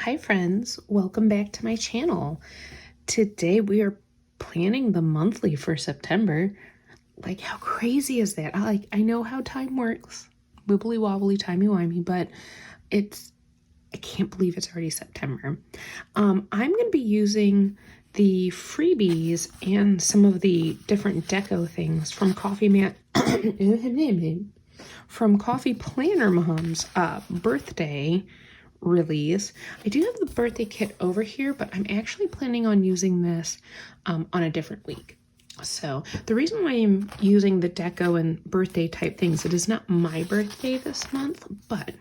Hi friends, welcome back to my channel. Today we are planning the monthly for September. Like, how crazy is that? I know how time works. Wibbly wobbly, timey wimey, but I can't believe it's already September. I'm going to be using the freebies and some of the different deco things from CoffeePlannerMom's birthday release. I do have the birthday kit over here, but I'm actually planning on using this on a different week. So the reason why I'm using the deco and birthday type things, it is not my birthday this month, but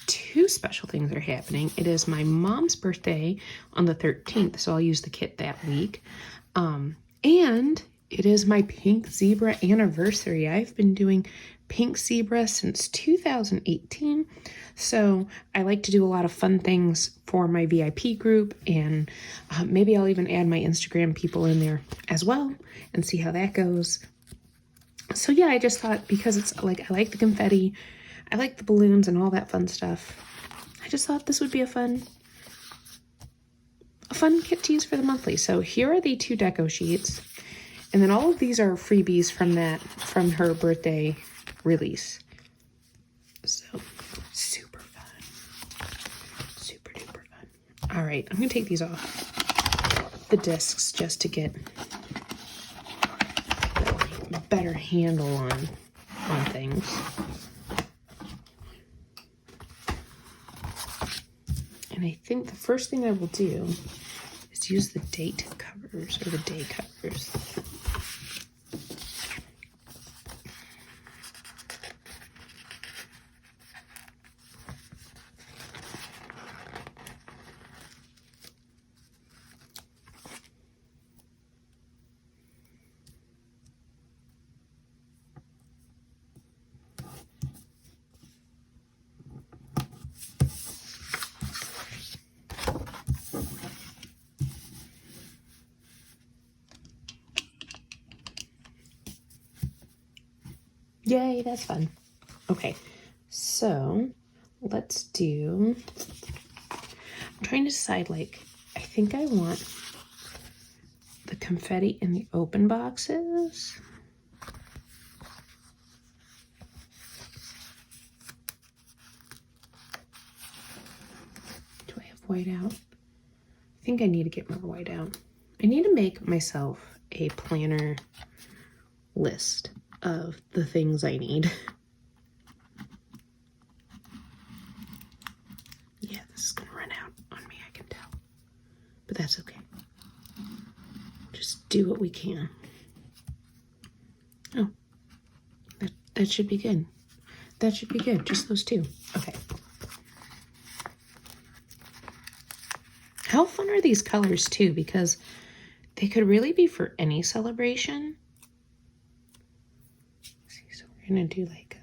two special things are happening. It is my mom's birthday on the 13th, so I'll use the kit that week. And it is my pink zebra anniversary. I've been doing pink zebra since 2018. So I like to do a lot of fun things for my VIP group, and maybe I'll even add my Instagram people in there as well and see how that goes. So yeah, I just thought, because it's like, I like the confetti, I like the balloons and all that fun stuff, I just thought this would be a fun kit to use for the monthly. So here are the two deco sheets. And then all of these are freebies from her birthday release. So super fun. Super duper fun. All right, I'm gonna take these off the discs just to get a better handle on things. And I think the first thing I will do is use the date covers, or the day covers. Yay, that's fun. Okay, so let's do, I'm trying to decide, like, I think I want the confetti in the open boxes. Do I have white out? I think I need to get more white out. I need to make myself a planner list of the things I need. Yeah, this is gonna run out on me, I can tell. But that's okay. Just do what we can. Oh, that should be good. That should be good, just those two. Okay. How fun are these colors too? Because they could really be for any celebration. So we're gonna do like a,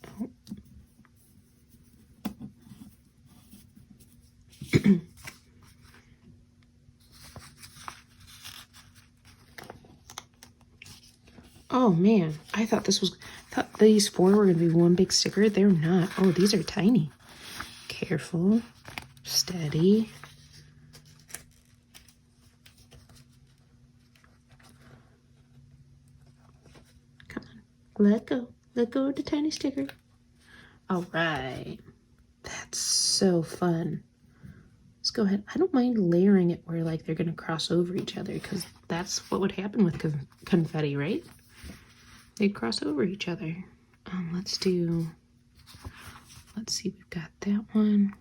oh. Oh man, I thought these four were gonna be one big sticker. They're not. Oh, these are tiny. Careful, steady. Come on, let go of the tiny sticker. All right, that's so fun. Let's go ahead. I don't mind layering it where like they're gonna cross over each other, because that's what would happen with confetti, right? They'd cross over each other. Let's see, we've got that one.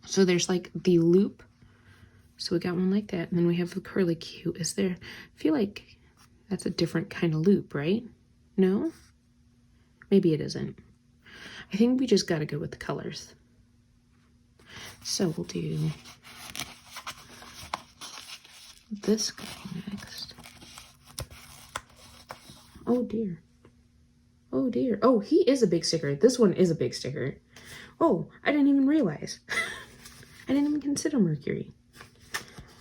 So there's like the loop. So we got one like that, and then we have the curly Q. I feel like that's a different kind of loop, right? No? Maybe it isn't. I think we just gotta go with the colors. So we'll do this guy next. Oh dear. Oh dear. Oh, he is a big sticker. This one is a big sticker. Oh, I didn't even realize. I didn't even consider Mercury.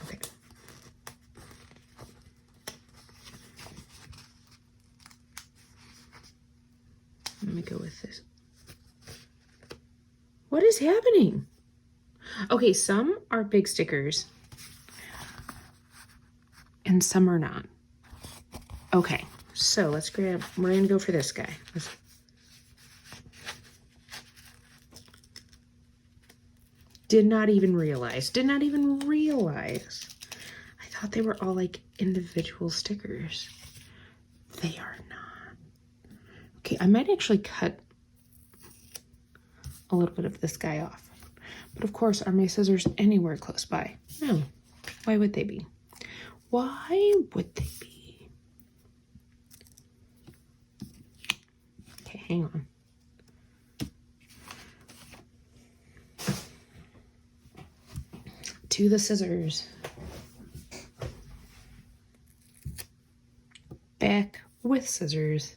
Okay. Let me go with this What is happening? Okay, some are big stickers and some are not. Okay, so let's grab, we're gonna go for this guy. Did not even realize. I thought they were all like individual stickers. They are not. Okay, I might actually cut a little bit of this guy off. But of course, are my scissors anywhere close by? No. Why would they be? Why would they be? Okay, hang on. To the scissors. Back with scissors.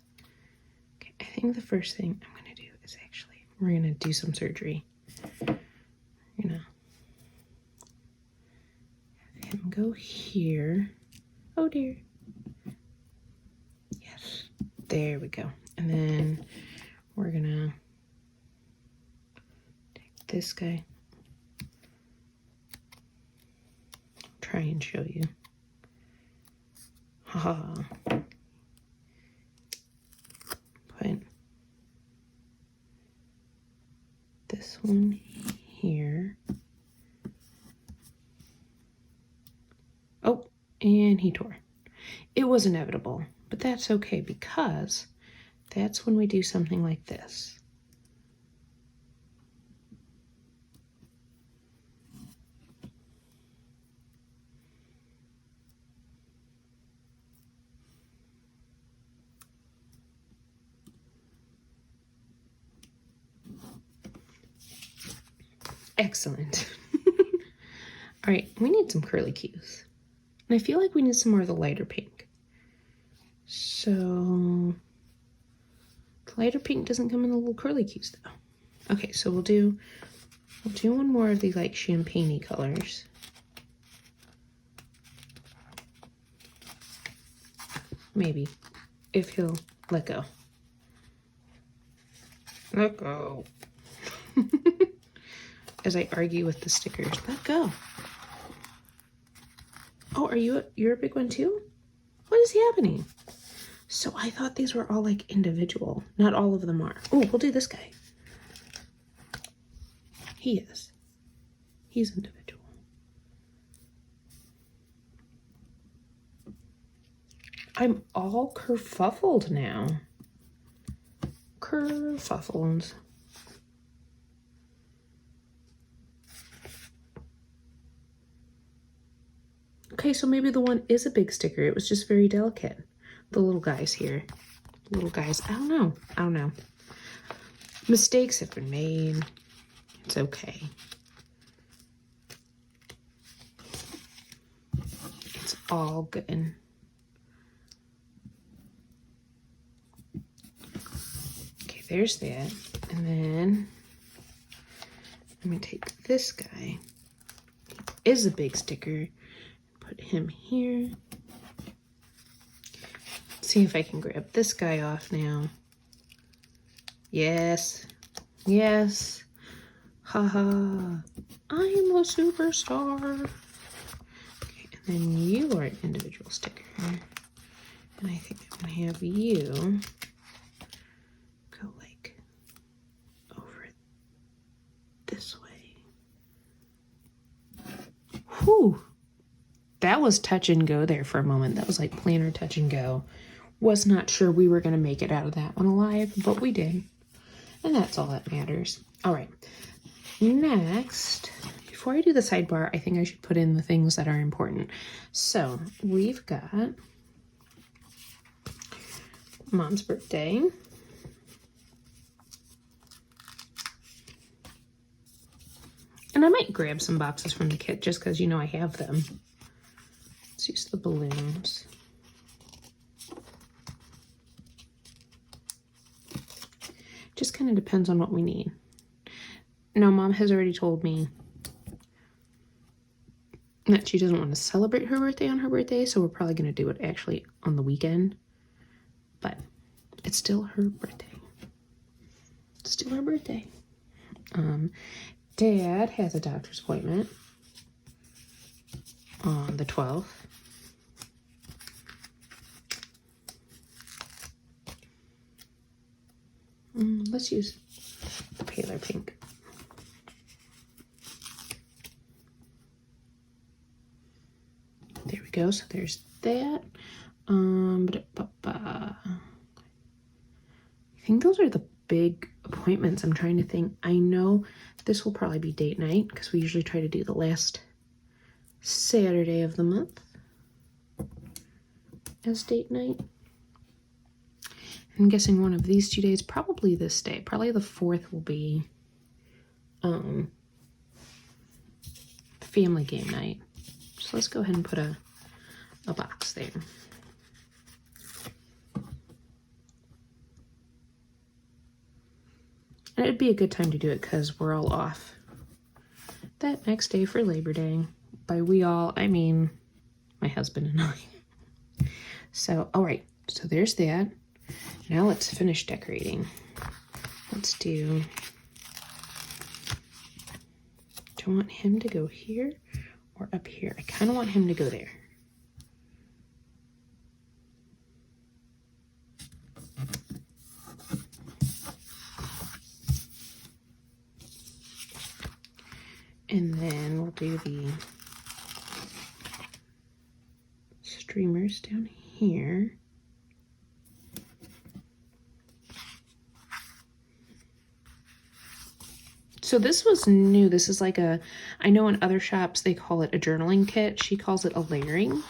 Okay, I think the first thing I'm gonna do is actually, we're gonna do some surgery. We're gonna have him go here. Oh dear. Yes, there we go. And then we're gonna take this guy. Try and show you. Haha. Put this one here. Oh, and he tore. It was inevitable, but that's okay because that's when we do something like this. Excellent. All right, we need some curly cues. And I feel like we need some more of the lighter pink. So, the lighter pink doesn't come in the little curly cues though. Okay, so we'll do one more of these like champagne-y colors. Maybe, if he'll let go. Let go. As I argue with the stickers, let go. Oh, you're a big one too? What is happening? So I thought these were all like individual. Not all of them are. Oh, we'll do this guy. He is. He's individual. I'm all kerfuffled now. Kerfuffled. Okay, so maybe the one is a big sticker. It was just very delicate. The little guys here. Little guys. I don't know. Mistakes have been made. It's okay. It's all good. Okay, there's that. And then I'm going to take this guy. He is a big sticker. Put him here. See if I can grab this guy off now. Yes. Yes. Haha. I am a superstar. Okay, and then you are an individual sticker. And I think I'm going to have you go like over this way. Whew. That was touch and go there for a moment. That was like planner touch and go. Was not sure we were going to make it out of that one alive, but we did. And that's all that matters. All right. Next, before I do the sidebar, I think I should put in the things that are important. So we've got Mom's birthday. And I might grab some boxes from the kit just because, you know, I have them. Let's use the balloons. Just kind of depends on what we need. Now, Mom has already told me that she doesn't want to celebrate her birthday on her birthday, so we're probably going to do it actually on the weekend. But it's still her birthday. It's still her birthday. Dad has a doctor's appointment on the 12th. Let's use the paler pink. There we go. So there's that. I think those are the big appointments. I'm trying to think. I know this will probably be date night because we usually try to do the last Saturday of the month as date night. I'm guessing one of these 2 days, probably this day, probably the 4th will be family game night. So let's go ahead and put a box there. And it'd be a good time to do it because we're all off that next day for Labor Day. By we all, I mean my husband and I. So, all right, so there's that. Now let's finish decorating. Let's do I want him to go here or up here? I kind of want him to go there. And then we'll do the streamers down here. So this was new. This is like I know in other shops they call it a journaling kit. She calls it a layering,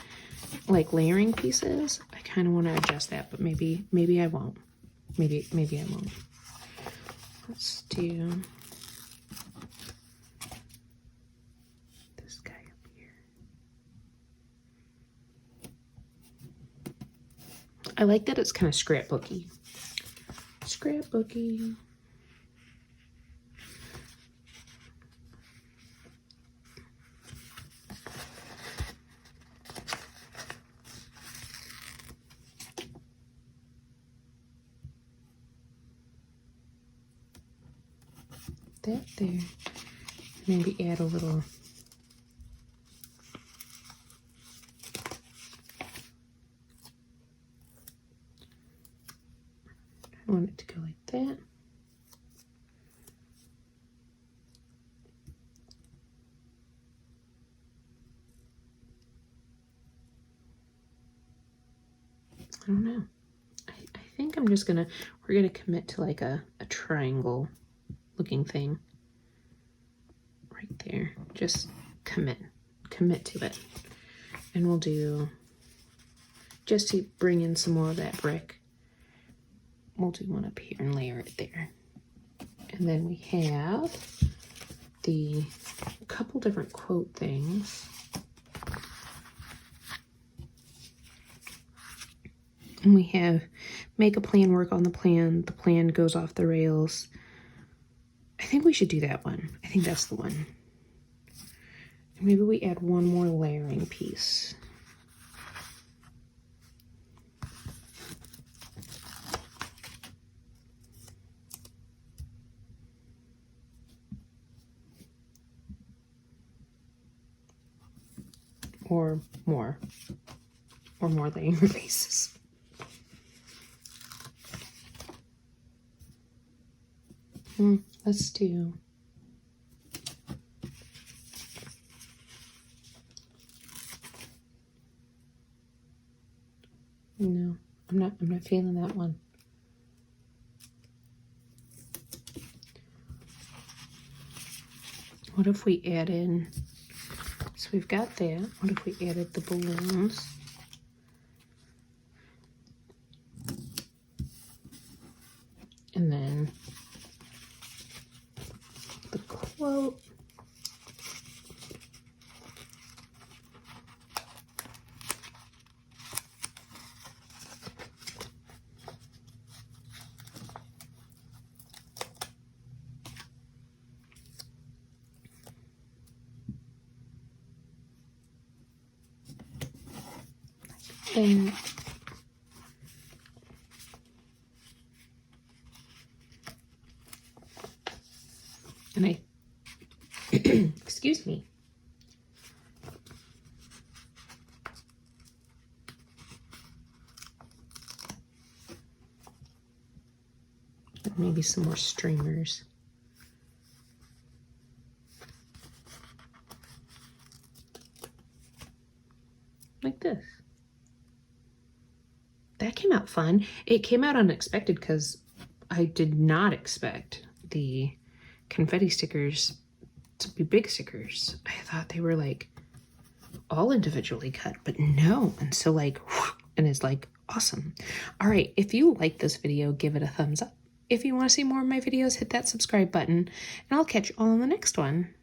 like layering pieces. I kind of want to adjust that, but maybe I won't. Maybe I won't. Let's do this guy up here. I like that it's kind of scrapbooky. Scrapbooky. That there. Maybe add a little I want it to go like that. I don't know. I think I'm just we're gonna commit to like a triangle looking thing right there. Just commit to it. And we'll do, just to bring in some more of that brick, we'll do one up here and layer it there. And then we have the couple different quote things. And we have make a plan, work on the plan goes off the rails. I think we should do that one. I think that's the one. And maybe we add one more layering piece. Or more layering pieces. Let's do no, I'm not feeling that one. What if we add in, so we've got that, what if we added the balloons? And then the quote. And And I, excuse me. And maybe some more streamers. Like this. That came out fun. It came out unexpected because I did not expect the confetti stickers to be big stickers. I thought they were like all individually cut, but no. And so like, and it's like awesome. All right, if you like this video, give it a thumbs up. If you want to see more of my videos, hit that subscribe button, and I'll catch you all in the next one.